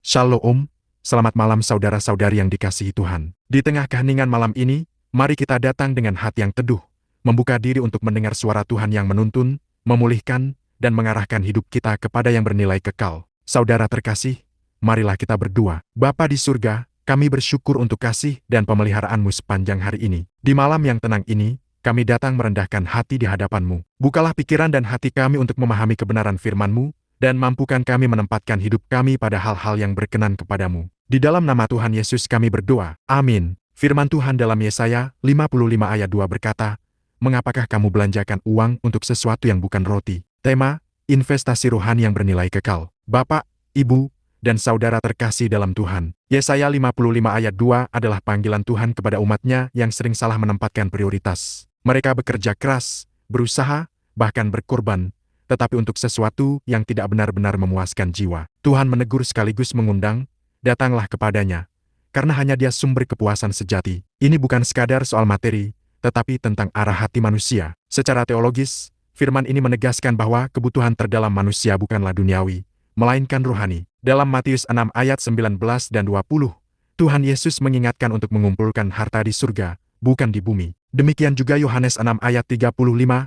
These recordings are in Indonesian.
Shalom, selamat malam saudara-saudari yang dikasihi Tuhan. Di tengah keheningan malam ini, mari kita datang dengan hati yang teduh, membuka diri untuk mendengar suara Tuhan yang menuntun, memulihkan, dan mengarahkan hidup kita kepada yang bernilai kekal. Saudara terkasih, marilah kita berdoa. Bapa di surga, kami bersyukur untuk kasih dan pemeliharaan-Mu sepanjang hari ini. Di malam yang tenang ini, kami datang merendahkan hati di hadapan-Mu. Bukalah pikiran dan hati kami untuk memahami kebenaran firman-Mu, dan mampukan kami menempatkan hidup kami pada hal-hal yang berkenan kepadamu. Di dalam nama Tuhan Yesus kami berdoa. Amin. Firman Tuhan dalam Yesaya 55 ayat 2 berkata, "Mengapakah kamu belanjakan uang untuk sesuatu yang bukan roti?" Tema, investasi rohani yang bernilai kekal. Bapak, Ibu, dan saudara terkasih dalam Tuhan. Yesaya 55 ayat 2 adalah panggilan Tuhan kepada umatnya yang sering salah menempatkan prioritas. Mereka bekerja keras, berusaha, bahkan berkorban, tetapi untuk sesuatu yang tidak benar-benar memuaskan jiwa. Tuhan menegur sekaligus mengundang, datanglah kepadanya, karena hanya Dia sumber kepuasan sejati. Ini bukan sekadar soal materi, tetapi tentang arah hati manusia. Secara teologis, firman ini menegaskan bahwa kebutuhan terdalam manusia bukanlah duniawi, melainkan rohani. Dalam Matius 6 ayat 19 dan 20, Tuhan Yesus mengingatkan untuk mengumpulkan harta di surga, bukan di bumi. Demikian juga Yohanes 6 ayat 35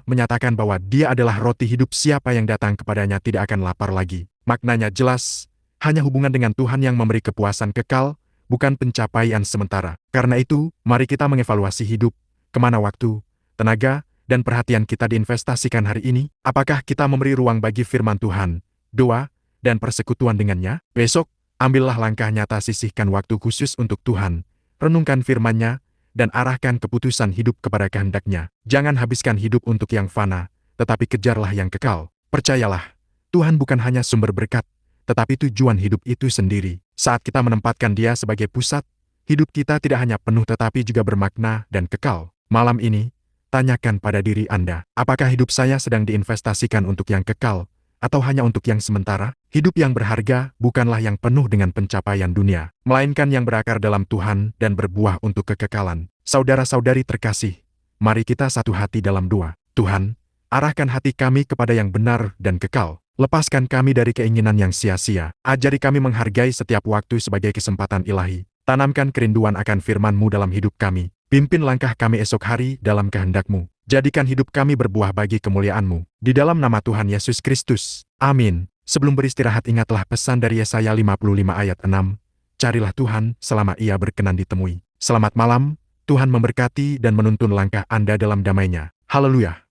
menyatakan bahwa Dia adalah roti hidup, siapa yang datang kepadanya tidak akan lapar lagi. Maknanya jelas, hanya hubungan dengan Tuhan yang memberi kepuasan kekal, bukan pencapaian sementara. Karena itu, mari kita mengevaluasi hidup, kemana waktu, tenaga, dan perhatian kita diinvestasikan hari ini. Apakah kita memberi ruang bagi firman Tuhan, doa, dan persekutuan dengannya? Besok, ambillah langkah nyata, sisihkan waktu khusus untuk Tuhan, renungkan firman-Nya, dan arahkan keputusan hidup kepada kehendak-Nya. Jangan habiskan hidup untuk yang fana, tetapi kejarlah yang kekal. Percayalah, Tuhan bukan hanya sumber berkat, tetapi tujuan hidup itu sendiri. Saat kita menempatkan Dia sebagai pusat, hidup kita tidak hanya penuh tetapi juga bermakna dan kekal. Malam ini, tanyakan pada diri Anda, apakah hidup saya sedang diinvestasikan untuk yang kekal, atau hanya untuk yang sementara? Hidup yang berharga bukanlah yang penuh dengan pencapaian dunia, melainkan yang berakar dalam Tuhan dan berbuah untuk kekekalan. Saudara-saudari terkasih, mari kita satu hati dalam doa. Tuhan, arahkan hati kami kepada yang benar dan kekal. Lepaskan kami dari keinginan yang sia-sia. Ajari kami menghargai setiap waktu sebagai kesempatan ilahi. Tanamkan kerinduan akan firman-Mu dalam hidup kami. Pimpin langkah kami esok hari dalam kehendak-Mu. Jadikan hidup kami berbuah bagi kemuliaan-Mu. Di dalam nama Tuhan Yesus Kristus. Amin. Sebelum beristirahat, ingatlah pesan dari Yesaya 55 ayat 6. Carilah Tuhan selama Ia berkenan ditemui. Selamat malam, Tuhan memberkati dan menuntun langkah Anda dalam damai-Nya. Haleluya.